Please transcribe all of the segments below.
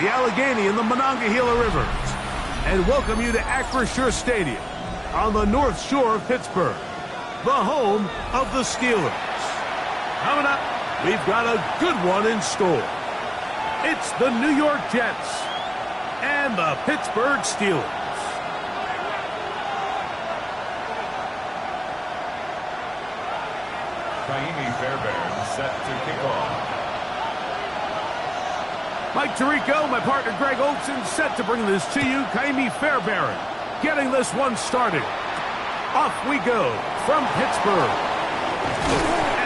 the Allegheny and the Monongahela Rivers, and welcome you to Acrisure Stadium on the North Shore of Pittsburgh, the home of the Steelers. Coming up, we've got a good one in store. It's the New York Jets and the Pittsburgh Steelers. Fairbairn set to kick off. Mike Tirico, my partner Greg Olson, set to bring this to you. Kaimi Fairbairn getting this one started. Off we go from Pittsburgh.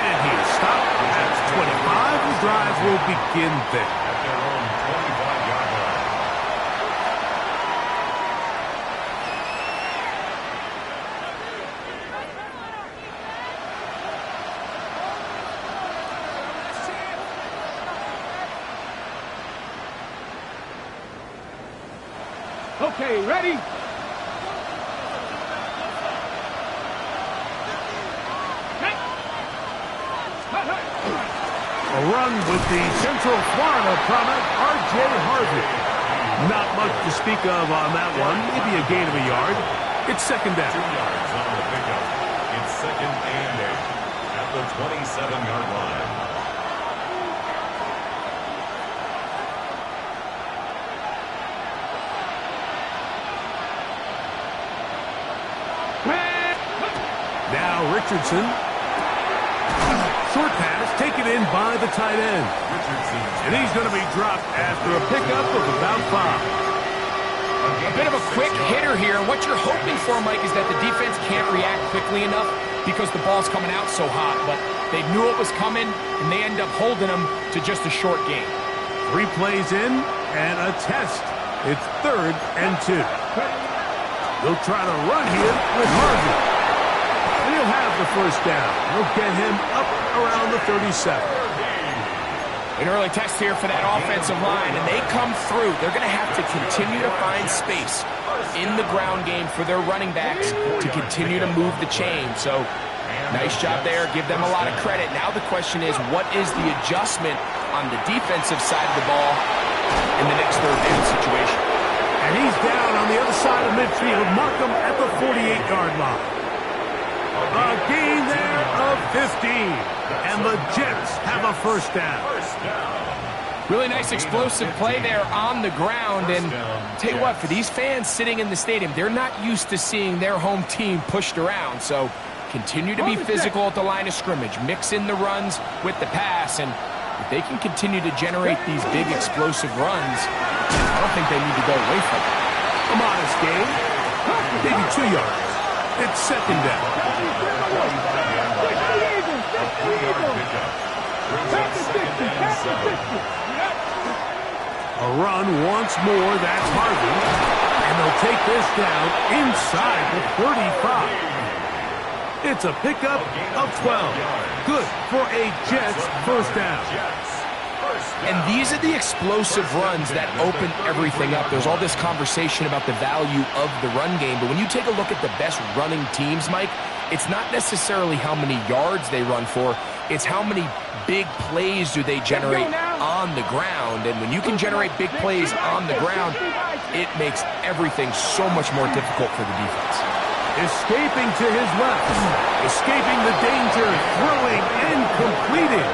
And he is stopped at 25. The drive will begin there. At their own 25-yard line. Okay, ready? A run with the Central Florida product, R.J. Harvey. Not much to speak of on that one. Maybe a gain of a yard. It's second down. 2 yards on the pickup. It's second and 8 at the 27-yard line. Now Richardson. Short pass taken in by the tight end. And he's going to be dropped after a pickup of about 5. A bit of a quick hitter here. And what you're hoping for, Mike, is that the defense can't react quickly enough because the ball's coming out so hot. But they knew it was coming, and they end up holding them to just a short game. 3 plays in and a test. It's 3rd and 2. They'll try to run here with Harvey. And he'll have the first down. He'll get him up around the 37. An early test here for that offensive line, and they come through. They're going to have to continue to find space in the ground game for their running backs to continue to move the chain. So, nice job there. Give them a lot of credit. Now the question is, what is the adjustment on the defensive side of the ball in the next third down situation? And he's down on the other side of midfield. Mark him at the 48-yard line. A gain there of 15. And the Jets have a first down. Really nice explosive play there on the ground. And tell you what, for these fans sitting in the stadium, they're not used to seeing their home team pushed around. So continue to be physical at the line of scrimmage. Mix in the runs with the pass. And if they can continue to generate these big explosive runs, I don't think they need to go away from it. A modest gain. Maybe 2 yards. It's second down. A run once more. That's Harvey. And they'll take this down inside the 35. It's a pickup of 12. Good for a Jets first down. And these are the explosive runs that open everything up. There's all this conversation about the value of the run game, but when you take a look at the best running teams, Mike, it's not necessarily how many yards they run for, it's how many big plays do they generate on the ground. And when you can generate big plays on the ground, it makes everything so much more difficult for the defense. Escaping to his left. Escaping the danger. Throwing and completing.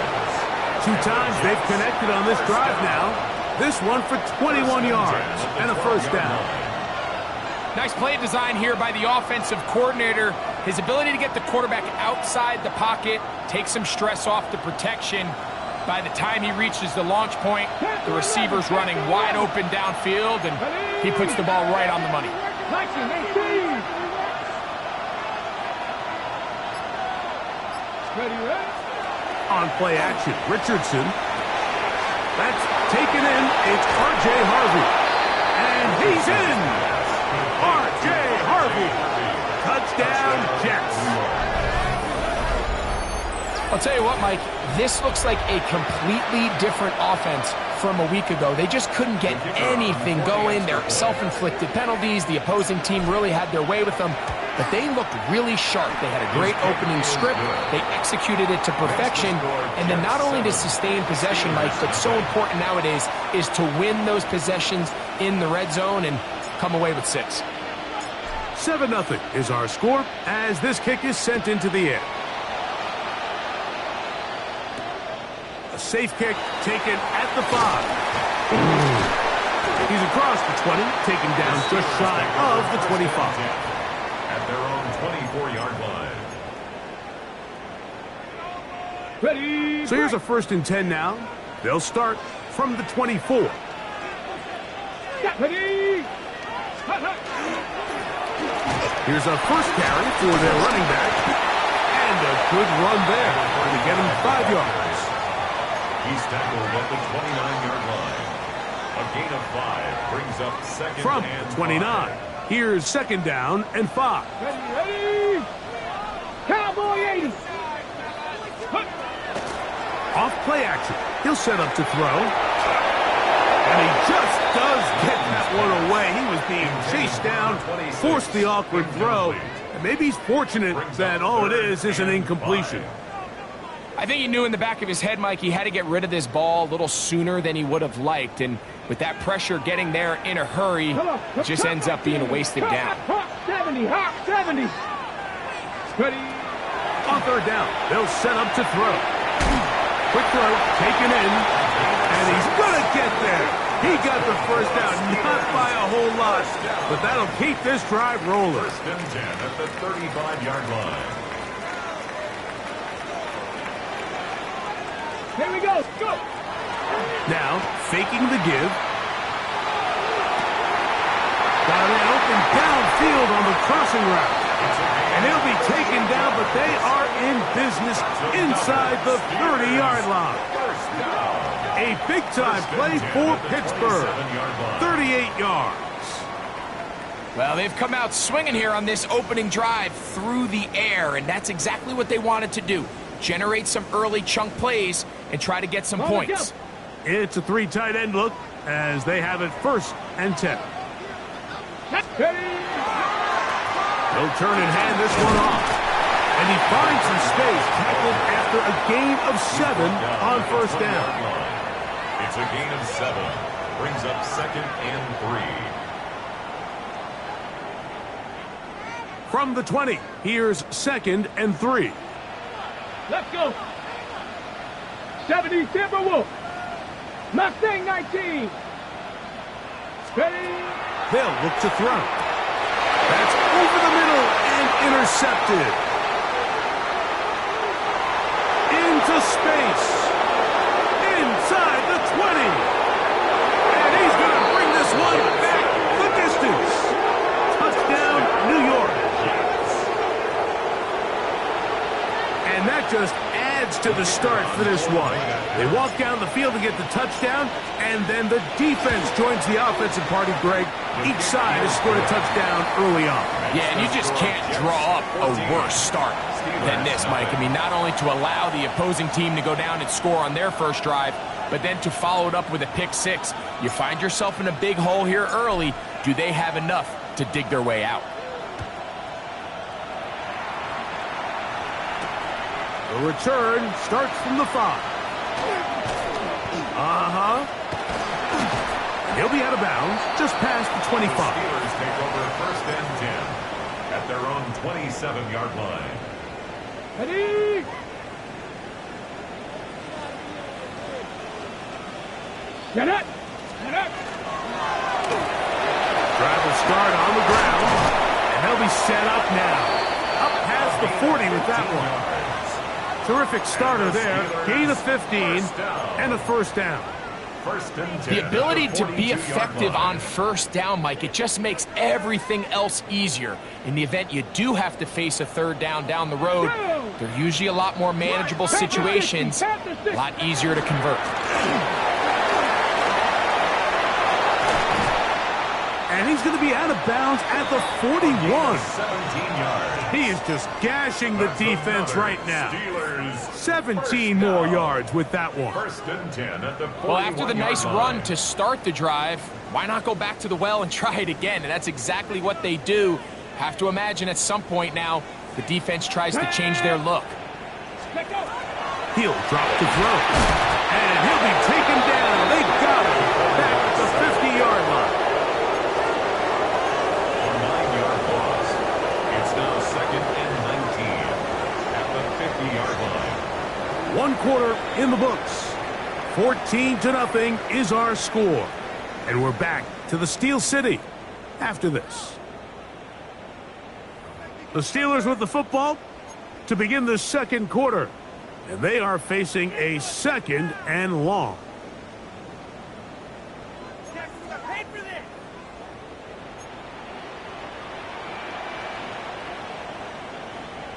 2 times they've connected on this drive now. This one for 21 yards and a first down. Nice play design here by the offensive coordinator. His ability to get the quarterback outside the pocket, take some stress off the protection. By the time he reaches the launch point, the receiver's running wide open downfield, and he puts the ball right on the money. On play action, Richardson. That's taken in. It's R.J. Harvey. And he's in. R.J. Harvey. Touchdown, Jets. I'll tell you what, Mike, this looks like a completely different offense from a week ago. They just couldn't get anything going. Their self-inflicted penalties, the opposing team really had their way with them. But they looked really sharp. They had a great opening script. They executed it to perfection. And then not only to sustain possession, Mike, but so important nowadays is to win those possessions in the red zone and come away with 6. 7-0 is our score as this kick is sent into the air. A safe kick taken at the 5. He's across the 20, taken down just shy of the 25. At their own 24-yard line. Ready. So here's a 1st and 10 now. They'll start from the 24. Ready. Here's a first carry for their running back. And a good run there to get him 5 yards. He's tackled at the 29-yard line. A gain of 5 brings up 2nd From and 29. 5. Here's 2nd down and 5. Ready. Cowboy 80. Off play action. He'll set up to throw. And he just does get that one away. He was being chased down, forced the awkward throw. And maybe he's fortunate that all it is an incompletion. I think he knew in the back of his head, Mike, he had to get rid of this ball a little sooner than he would have liked. And with that pressure getting there in a hurry, it just ends up being a wasted down. 70, hop 70. Ready. On 3rd down, they'll set up to throw. Quick throw, taken in, and he's going to get there. He got the 1st down, not by a whole lot, but that'll keep this drive rolling. 1st and 10 at the 35-yard line. Here we go. Go. Now, faking the give. Got it open downfield on the crossing route. And he'll be taken down, but they are in business inside the 30-yard line. A big-time play for Pittsburgh. 38 yards. Well, they've come out swinging here on this opening drive through the air, and that's exactly what they wanted to do. Generate some early chunk plays and try to get some points. It's a 3 tight end look as they have it 1st and 10. He'll turn and hand this one off. And he finds some space, tackled after a gain of 7 on 1st down. It's a gain of 7. Brings up 2nd and 3. From the 20, here's 2nd and 3. Let's go. 70 Timberwolf. Mustang 19. Ready. They'll look to throw. That's over the middle and intercepted. Into space. Inside the 20. And he's going to bring this one back the distance. Touchdown, New York. And that just adds to the start for this one. They walk down the field to get the touchdown, and then the defense joins the offensive party, Greg. Each side has scored a touchdown early on. Yeah, and you just can't draw up a worse start than this, Mike. I mean, not only to allow the opposing team to go down and score on their first drive, but then to follow it up with a pick 6. You find yourself in a big hole here early. Do they have enough to dig their way out? The return starts from the 5. He'll be out of bounds just past the 25. Steelers take over 1st and 10 at their own 27-yard line. Ready. Get it. Get it. Drive will start on the ground, and they'll be set up now. Up past the 40 with that one. Terrific starter there. Gain of 15 and a 1st down. The ability to be effective on 1st down, Mike, it just makes everything else easier. In the event you do have to face a 3rd down the road, they're usually a lot more manageable situations, a lot easier to convert. And he's going to be out of bounds at the 41. 17 yards. He is just gashing the defense right now. Steelers 17 more yards with that one. First and 10 at the 41-yard Well, after the nice line. run to start the drive, why not go back to the well and try it again? And that's exactly what they do. Have to imagine at some point now, the defense tries to change their look. He'll drop to throw. And he'll be taken down. They got him back at the 50-yard line. A 9-yard loss. It's now second and 19 at the 50-yard line. 1 quarter in the books. 14-0 is our score. And we're back to the Steel City after this. The Steelers with the football to begin the second quarter. And they are facing a second and long.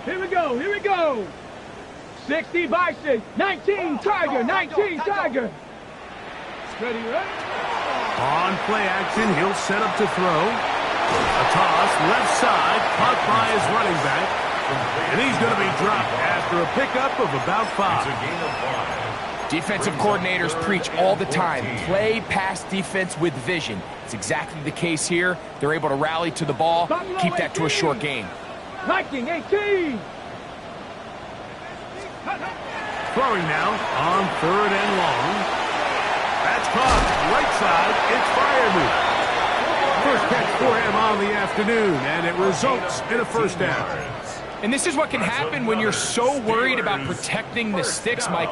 Here we go, here we go. 60 Bison, 19 Tiger, 19 Tiger. Ready, right? On play action, he'll set up to throw. A toss, left side, caught by his running back. And he's going to be dropped after a pickup of about 5. It's a gain of 5. Defensive coordinators preach all the time, play pass defense with vision. It's exactly the case here. They're able to rally to the ball, keep that to a short gain. Viking 18. Throwing now on 3rd and long. That's caught. Right side, it's Firemove. First catch for him on the afternoon, and it results in a first down. And this is what can happen when you're so worried about protecting the sticks, Mike.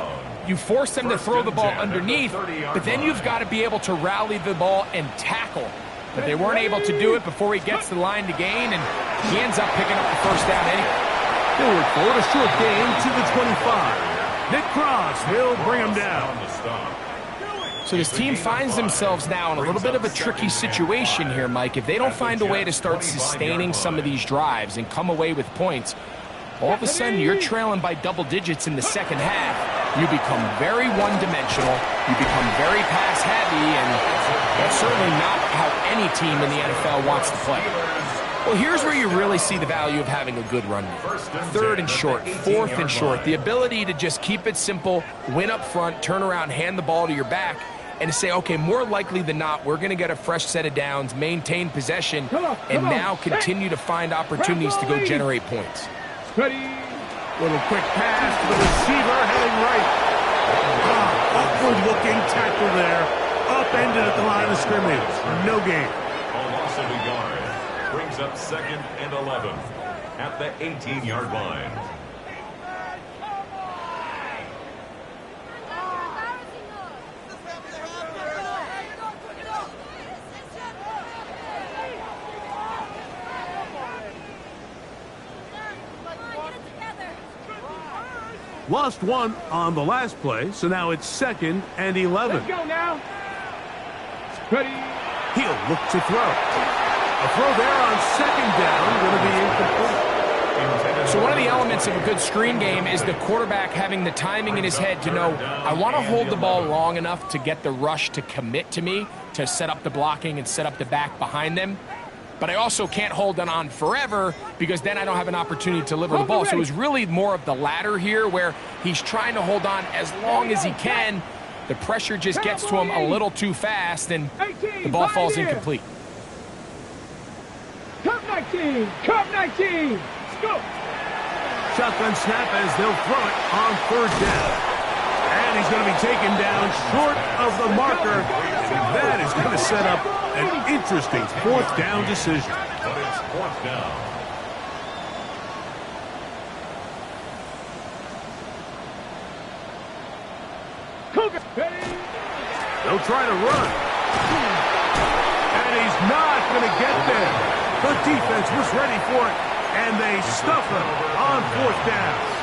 You force them to throw the ball underneath, but then you've got to be able to rally the ball and tackle. But they weren't able to do it before he gets the line to gain, and he ends up picking up the first down anyway. Forward for a short gain to the 25. Nick Cross will bring him down. So this team finds themselves now in a little bit of a tricky situation here, Mike. If they don't find a way to start sustaining some of these drives and come away with points, all of a sudden you're trailing by double digits in the second half. You become very one-dimensional. You become very pass-heavy, and that's certainly not how any team in the NFL wants to play. Well, here's where you really see the value of having a good run game. 3rd and short, 4th and short. The ability to just keep it simple, win up front, turn around, hand the ball to your back, and to say, okay, more likely than not, we're going to get a fresh set of downs, maintain possession, and now continue to find opportunities to go generate points. Ready. Little quick pass to the receiver heading right. Awkward-looking tackle there. Upended at the line of scrimmage. No gain. A loss of a yard. Brings up second and 11 at the 18-yard line. Lost 1 on the last play, so now it's 2nd and 11. Let's go now. Ready. He'll look to throw. A throw there on 2nd down, going to be incomplete. So one of the elements of a good screen game is the quarterback having the timing in his head to know, I want to hold the ball long enough to get the rush to commit to me, to set up the blocking and set up the back behind them. But I also can't hold it on forever because then I don't have an opportunity to deliver the ball. So it was really more of the latter here where he's trying to hold on as long as he can. The pressure just gets to him a little too fast, and the ball falls incomplete. Cup 19. Cup 19. Let's go. Shotgun snap as they'll throw it on 3rd down. And he's going to be taken down short of the marker. And that is going to set up an interesting 4th down decision. But it's 4th down. Cougar. Ready. They'll try to run. And he's not going to get there. The defense was ready for it. And they stuff him on 4th down.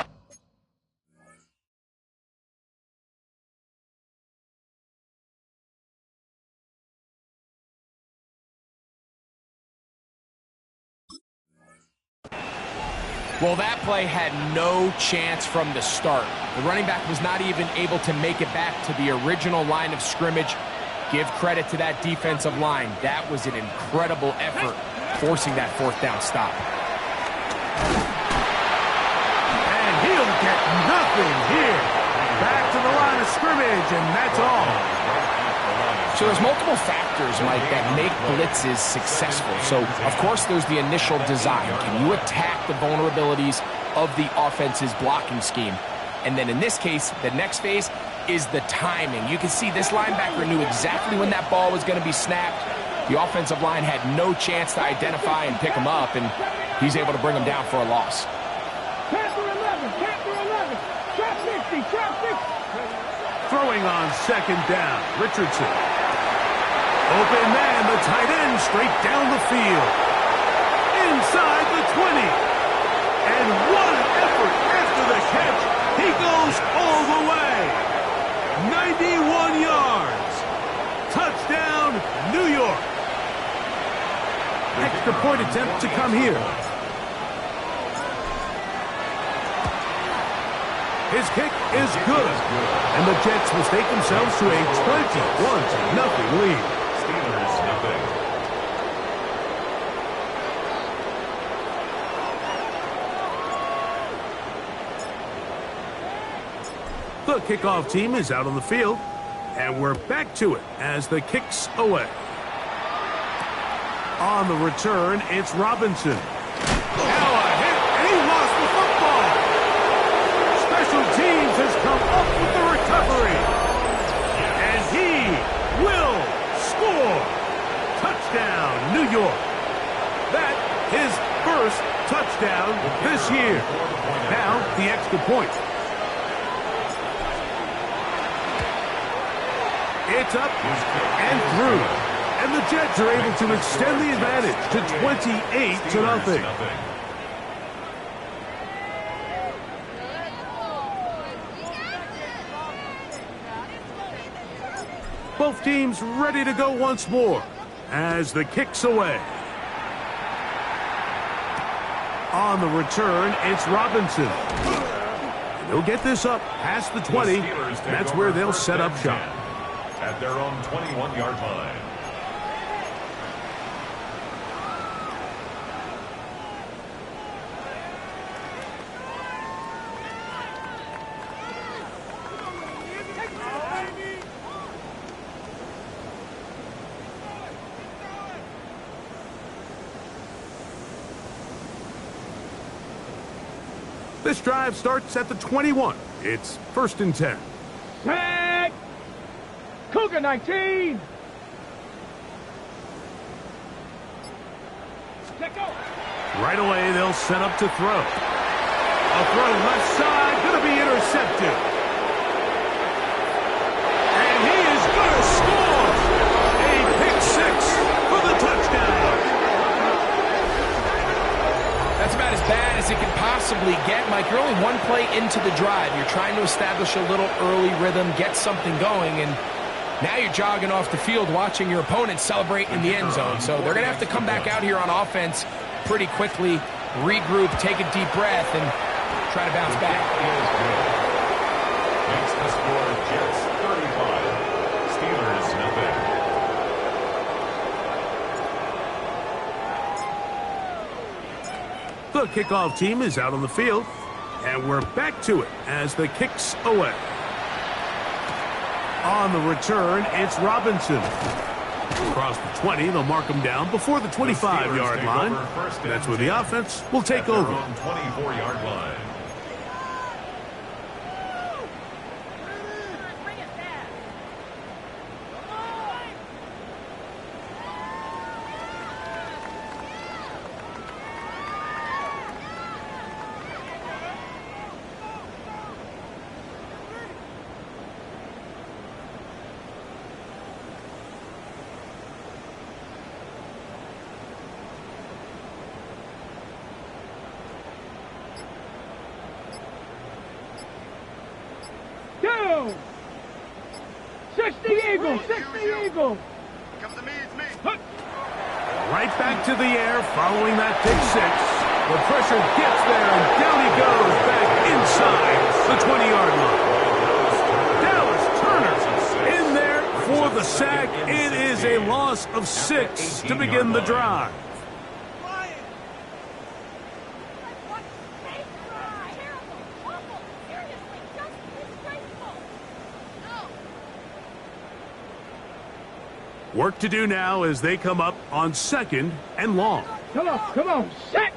Well, that play had no chance from the start. The running back was not even able to make it back to the original line of scrimmage. Give credit to that defensive line. That was an incredible effort forcing that fourth down stop. And he'll get nothing here. Back to the line of scrimmage, and that's all. So there's multiple factors, Mike, that make blitzes successful. So, of course, there's the initial design. Can you attack the vulnerabilities of the offense's blocking scheme? And then in this case, the next phase is the timing. You can see this linebacker knew exactly when that ball was going to be snapped. The offensive line had no chance to identify and pick him up, and he's able to bring him down for a loss. Panther 11, Panther 11, trap 60, trap 60. Throwing on second down, Richardson. Open man, the tight end, straight down the field. Inside the 20. And what an effort after the catch. He goes all the way. 91 yards. Touchdown, New York. Extra point attempt to come here. His kick is good. And the Jets mistake themselves to a 21-0 lead. Steelers, nothing. The kickoff team is out on the field, and we're back to it as the kick's away. On the return, it's Robinson. Now a hit, and he lost the football. Special teams has come up with the recovery. And he will score. Touchdown, New York. That his first touchdown this year. Now the extra point. It's up and through. And the Jets are able to extend the advantage to 28-0. Both teams ready to go once more as the kick's away. On the return, it's Robinson. He'll get this up past the 20. That's where they'll set up shop. At their own 21-yard line. This drive starts at the 21. It's 1st and 10. Tag! Cougar 19! Right away, they'll set up to throw. A throw left side, going to be intercepted. And he is going to score! A pick six for the touchdown. That's about as bad as it can possibly get, Mike. You're only one play into the drive. You're trying to establish a little early rhythm, get something going, and now you're jogging off the field watching your opponent celebrate in the end zone. So they're going to have to come back out here on offense pretty quickly, regroup, take a deep breath, and try to bounce back. Makes the score Jets 35, Steelers nothing. The kickoff team is out on the field, and we're back to it as the kick's away. On the return, it's Robinson. Across the 20, they'll mark him down before the 25-yard line. That's where the offense will take over. 24-yard line. Two! 60 Eagles! 60 Eagles! Come to me, it's me. Right back to the air following that pick six. The pressure gets there, and down he goes back inside the 20-yard line. Dallas Turner in there for the sack. It is a loss of 6 to begin the drive. Work to do now as they come up on 2nd and long. Come on, set.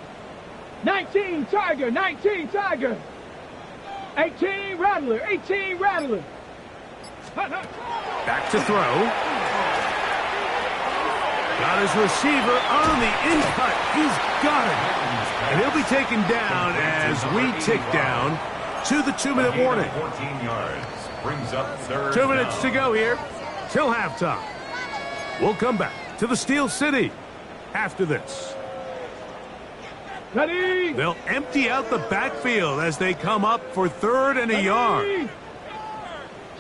19 Tiger, 19 Tiger. 18 Rattler, 18 Rattler. Back to throw. Got his receiver on the in-cut. He's got it. And he'll be taken down as we tick down to the 2-minute warning. 14 yards. Brings up 3rd 2 minutes to go here till halftime. We'll come back to the Steel City after this. Ready? They'll empty out the backfield as they come up for 3rd and a yard.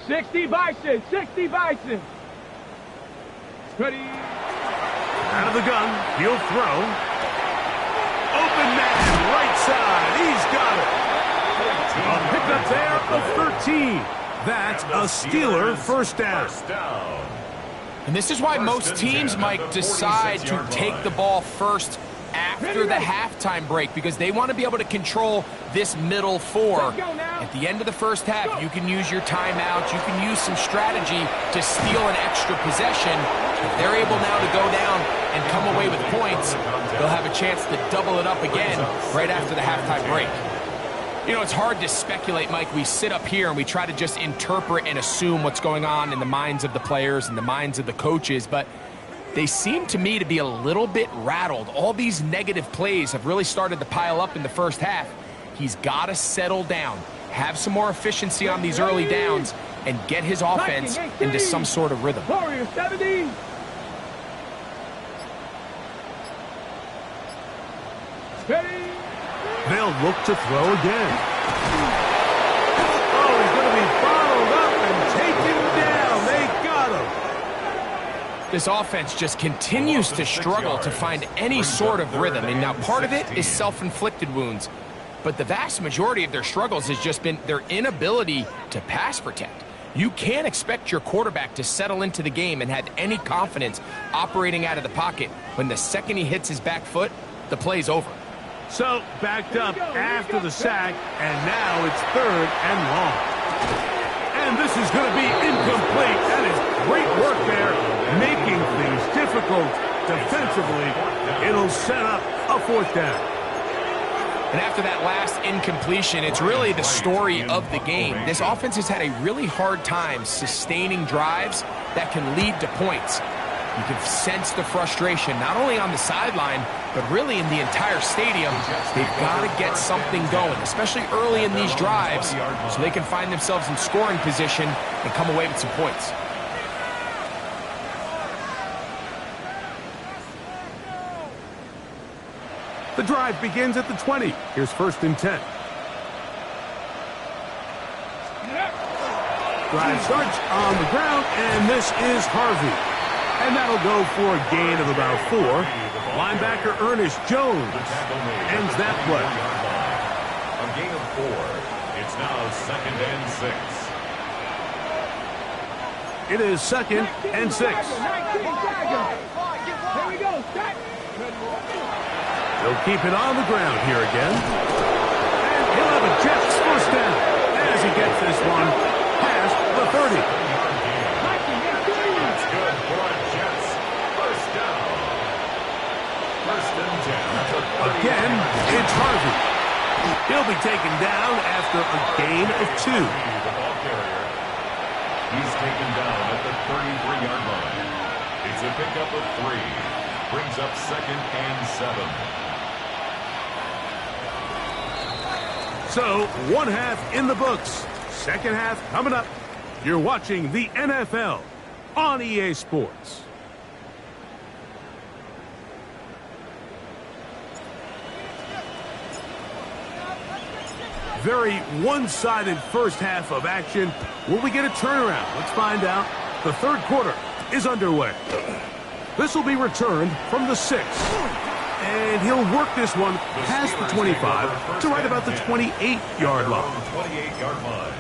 60 Bison, 60 Bison. Ready? Out of the gun, he'll throw. Open man, right side, he's got it. A pickup there of 13. That's a Steeler first down. And this is why most teams, Mike, decide to take the ball first after the halftime break, because they want to be able to control this middle 4. At the end of the first half, you can use your timeout, you can use some strategy to steal an extra possession. If they're able now to go down and come away with points, they'll have a chance to double it up again right after the halftime break. You know, it's hard to speculate, Mike. We sit up here and we try to just interpret and assume what's going on in the minds of the players and the minds of the coaches, but they seem to me to be a little bit rattled. All these negative plays have really started to pile up in the first half. He's got to settle down, have some more efficiency on these early downs, and get his offense into some sort of rhythm. Warrior 70. Ready? They'll look to throw again. Oh, he's going to be bottled up and taken down. They got him. This offense just continues to struggle to find any sort of rhythm. And now part of it is self-inflicted wounds. But the vast majority of their struggles has just been their inability to pass protect. You can't expect your quarterback to settle into the game and have any confidence operating out of the pocket when the second he hits his back foot, the play's over. So, backed up after the sack, and now it's 3rd and long. And this is going to be incomplete. That is great work there, making things difficult defensively. It'll set up a 4th down. And after that last incompletion, it's really the story of the game. This offense has had a really hard time sustaining drives that can lead to points. You can sense the frustration, not only on the sideline, but really in the entire stadium. They've got to get something going, especially early in these drives, so they can find themselves in scoring position and come away with some points. The drive begins at the 20. Here's 1st and 10. Drive starts on the ground, and this is Harvey. And that'll go for a gain of about 4. Linebacker Ernest Jones ends that play. A gain of 4. It's now 2nd and 6. It is 2nd and 6. Here we go, set. They'll keep it on the ground here again. And he'll have a Jets first down as he gets this one past the 30. Again, it's Harvey. He'll be taken down after a gain of 2. He's taken down at the 33-yard line. It's a pickup of 3. Brings up 2nd and 7. So, 1 half in the books. 2nd half coming up. You're watching the NFL on EA Sports. Very one-sided first half of action. Will we get a turnaround? Let's find out. The 3rd quarter is underway. This will be returned from the 6. And he'll work this one past the 25 to right about the 28-yard line. 28-yard line.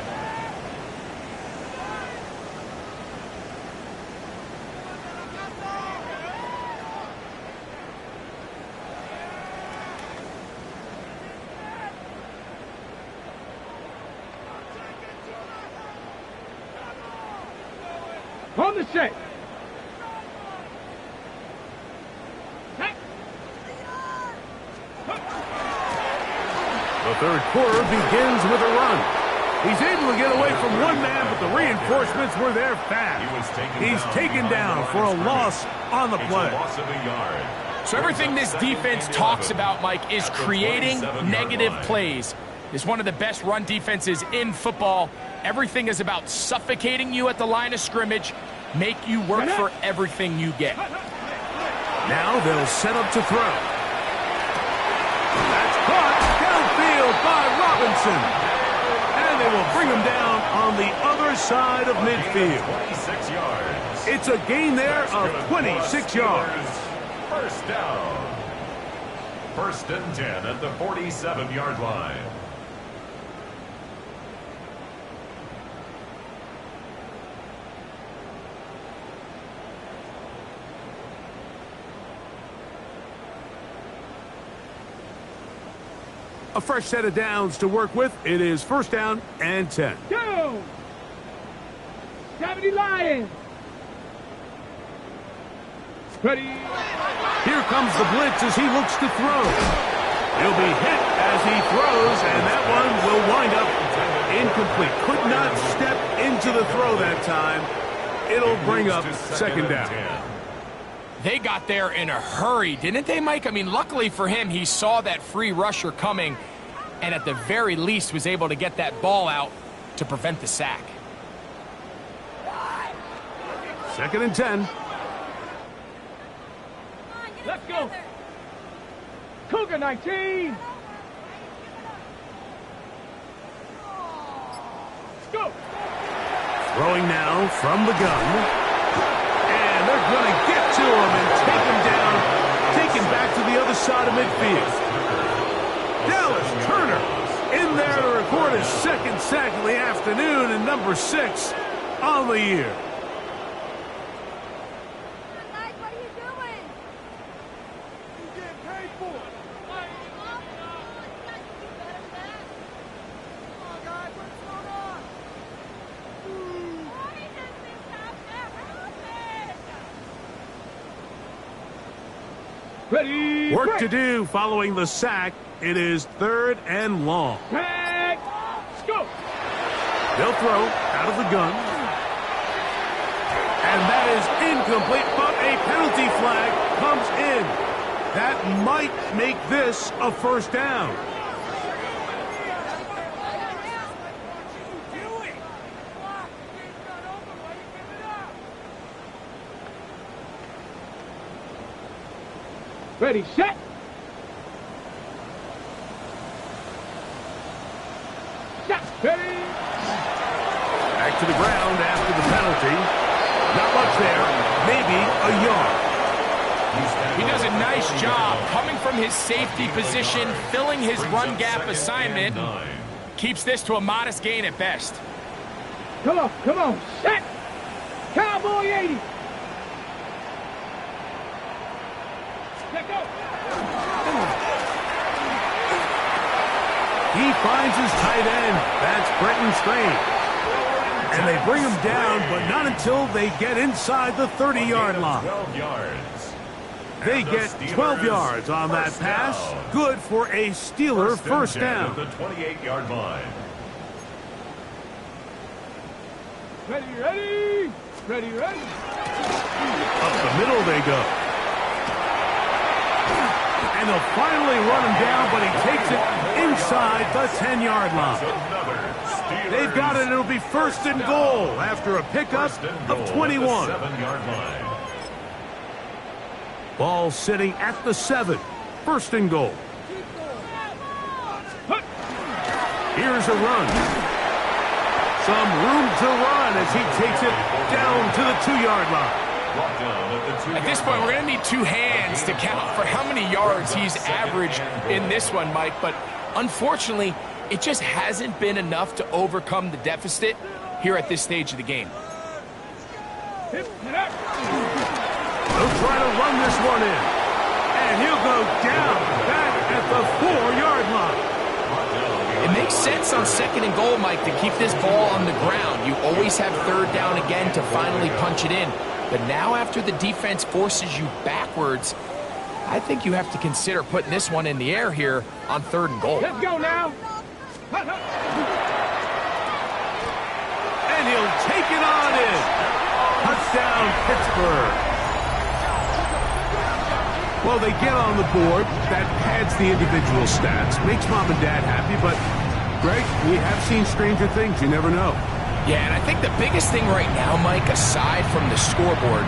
the set. The third quarter begins with a run. He's able to get away from one man, but the reinforcements were there fast. He's taken down for a loss on the play. So everything this defense talks about, Mike, is creating negative plays. It's one of the best run defenses in football. Everything is about suffocating you at the line of scrimmage, make you work for everything you get. Now they'll set up to throw. That's caught downfield by Robinson. And they will bring him down on the other side of midfield. 26 yards. It's a gain there of 26 yards. First down. First and 10 at the 47-yard line. A fresh set of downs to work with. It is first down and 10. Go! 70 Lions. Ready. Here comes the blitz as he looks to throw. He'll be hit as he throws, and that one will wind up incomplete. Could not step into the throw that time. It'll bring up second down. They got there in a hurry, didn't they, Mike? I mean, luckily for him, he saw that free rusher coming and at the very least was able to get that ball out to prevent the sack. Second and 10. Let's go. Cougar 19. Let's go. Throwing now from the gun. And they're going to get to him and take him down. Take him back to the other side of midfield. Dallas Turner in there to record his second sack of the afternoon and number 6 on the year. Ready. Work to do following the sack. It is third and long. Let's go. They'll throw out of the gun. And that is incomplete, but a penalty flag comes in. That might make this a first down. Ready, set. Set. Ready. Back to the ground after the penalty. Not much there. Maybe a yard. He does a nice job coming from his safety position, filling his run gap assignment. Keeps this to a modest gain at best. Come on, come on. Set. Cowboy 80. Let go. He finds his tight end. That's Brenton Strange. And they bring him down, but not until they get inside the 30-yard line. 12 yards. They get 12 yards on that pass. Good for a Steeler first down. At the 28-yard line. Ready, ready. Ready, ready. Up the middle they go. And they'll finally run him down, but he takes it inside the 10-yard line. They've got it, and it'll be first and goal after a pickup of 21. Ball sitting at the 7. First and goal. Here's a run. Some room to run as he takes it down to the 2-yard line. At this point, we're going to need 2 hands to count for how many yards he's averaged in this one, Mike. But unfortunately, it just hasn't been enough to overcome the deficit here at this stage of the game. They'll try to run this one in. And he'll go down back at the 4-yard line. In It makes sense on 2nd and goal, Mike, to keep this ball on the ground. You always have 3rd down again to finally punch it in. But now after the defense forces you backwards, I think you have to consider putting this one in the air here on 3rd and goal. Let's go now. And he'll take it on in. Touchdown, Pittsburgh. Well, they get on the board. That pads the individual stats. Makes mom and dad happy, but, Greg, we have seen stranger things. You never know. Yeah, and I think the biggest thing right now, Mike, aside from the scoreboard,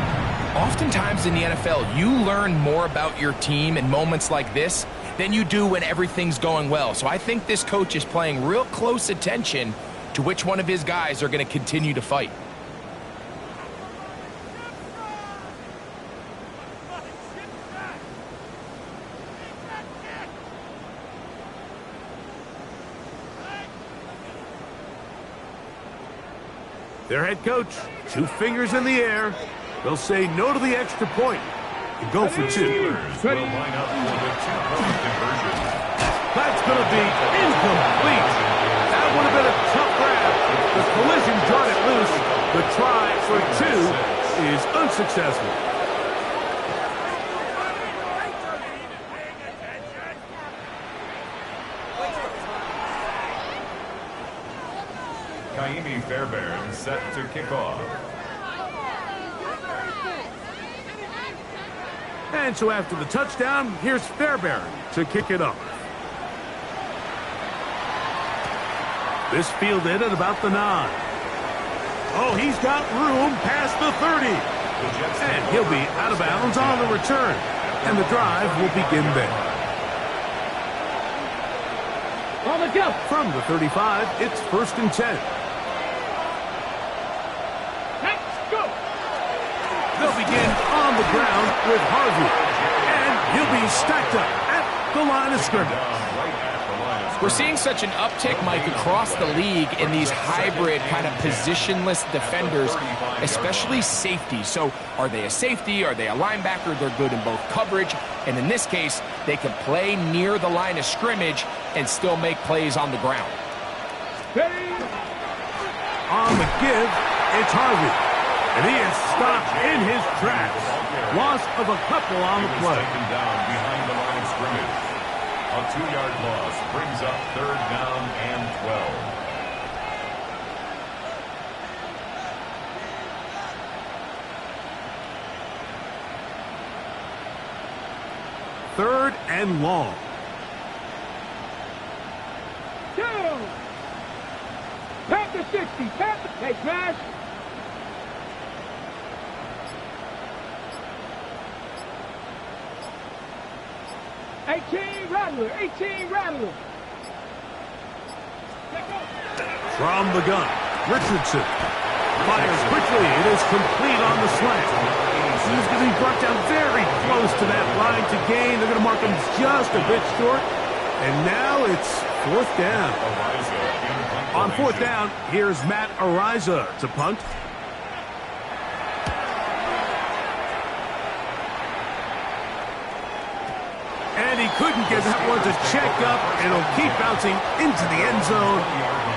oftentimes in the NFL, you learn more about your team in moments like this than you do when everything's going well. So I think this coach is paying real close attention to which one of his guys are going to continue to fight. Their head coach, 2 fingers in the air. They'll say no to the extra point and go for 2. Steelers will line up for the 2-point conversion. That's going to be incomplete. That would have been a tough grab. The collision brought it loose. The try for 2 is unsuccessful. Kaimi Fairbairn set to kick off. And so after the touchdown, here's Fairbairn to kick it off. This fielded at about the 9. Oh, he's got room past the 30. And he'll be out of bounds on the return. And the drive will begin there. On the go. From the 35, it's 1st and 10. Let's go. They'll begin on the ground with Harvey. And he'll be stacked up at the line of scrimmage. We're seeing such an uptick, Mike, across the league in these hybrid kind of positionless defenders, especially safety. So are they a safety? Are they a linebacker? They're good in both coverage. And in this case, they can play near the line of scrimmage and still make plays on the ground. On the give, it's Harvey. And he is stopped in his tracks. Loss of a couple on the play. Taken down behind the line of scrimmage. A 2-yard loss brings up 3rd down and 12. 3rd and long. Down. Tap the 60. Tap the... Hey, smash. Rattler, 18 Rattler. From the gun, Richardson fires quickly. It is complete on the slant. He's going to be brought down very close to that line to gain. They're going to mark him just a bit short. And now it's 4th down. On 4th down, here's Matt Ariza to punt. And he couldn't get that one to check up, and it'll keep bouncing into the end zone.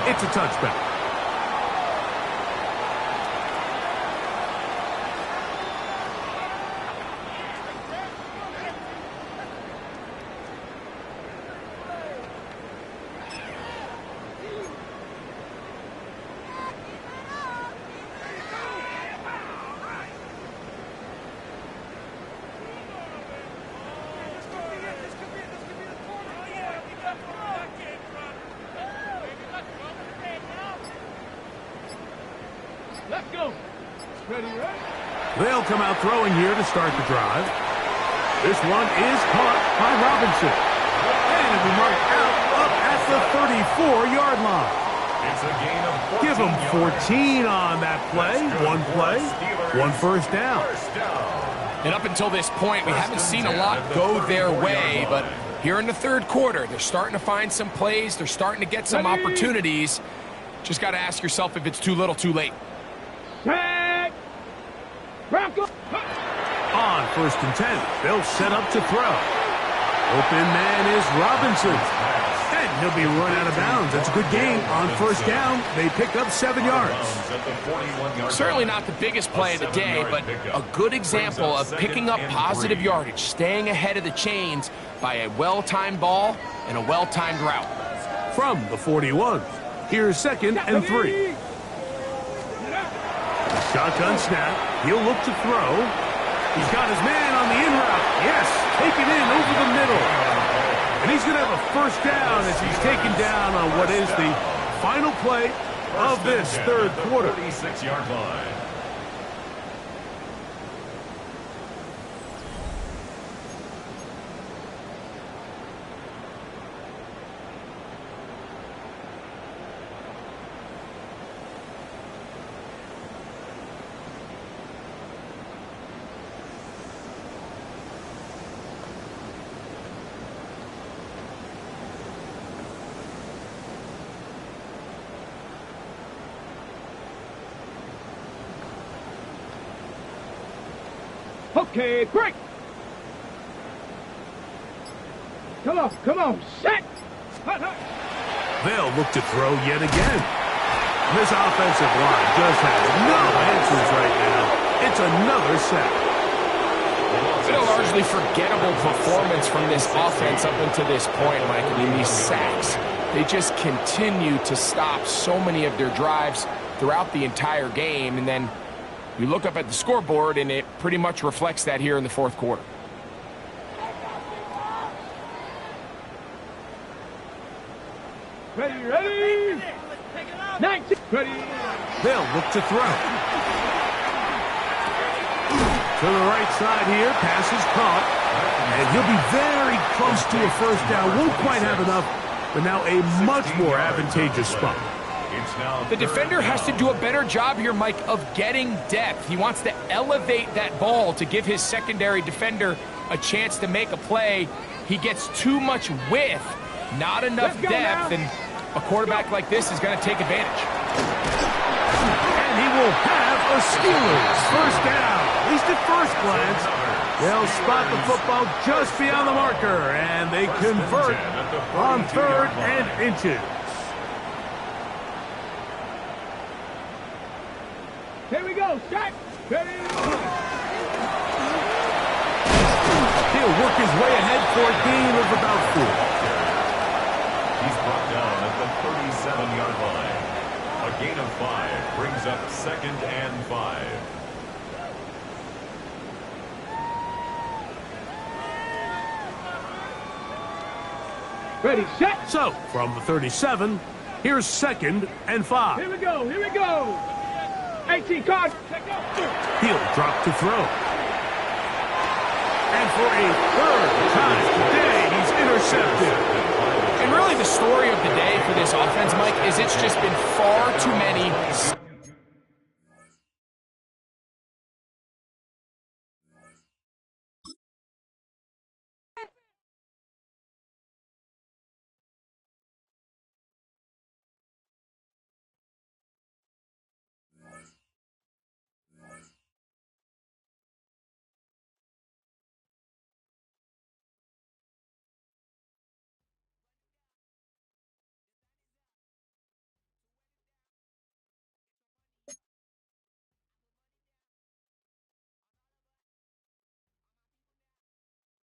It's a touchback. Let's go. Ready, right? They'll come out throwing here to start the drive. This one is caught by Robinson. And it'll be marked out up at the 34-yard line. It's a gain of 14 Give them 14 yards. on that play. One play, one first down. And up until this point, we haven't seen a lot go their way, but here in the 3rd quarter, they're starting to find some plays. They're starting to get some opportunities. Just got to ask yourself if it's too little, too late. Tag. Bronco. On 1st and 10, they'll set up to throw. Open man is Robinson. And he'll be run out of bounds. That's a good gain. On first down, they pick up 7 yards. Certainly not the biggest play of the day, but a good example of picking up positive yardage, staying ahead of the chains by a well-timed ball and a well-timed route. From the 41, here's 2nd and 3. Shotgun snap. He'll look to throw. He's got his man on the in route. Yes, take it in over the middle. And he's going to have a first down as he's taken down on what is the final play of this third quarter. 46-yard line. Okay, break. Come on, set. Hut, hut. They'll look to throw yet again. This offensive line just has no answers right now. It's another sack. It's been a largely forgettable performance from this offense up until this point, Mike. I mean, these sacks, they just continue to stop so many of their drives throughout the entire game, and then you look up at the scoreboard, and it pretty much reflects that here in the fourth quarter. Ready. 19. Ready. They'll look to throw. To the right side here, pass is caught. And he'll be very close to a first down. Won't quite have enough, but now a much more advantageous spot. The defender has to do a better job here, Mike, of getting depth. He wants to elevate that ball to give his secondary defender a chance to make a play. He gets too much width, not enough depth, and a quarterback like this is going to take advantage. And he will have a Steelers first down. At least at first glance, they'll spot the football just beyond the marker, and they convert on 3rd and inches. Here we go, set. Ready. He'll work his way ahead for a gain of about 4. He's brought down at the 37-yard line. A gain of 5 brings up 2nd and 5. Ready, set. So, from the 37, here's 2nd and 5. Here we go. 18 card. He'll drop to throw. And for a 3rd time today, he's intercepted. And really the story of the day for this offense, Mike, is it's just been far too many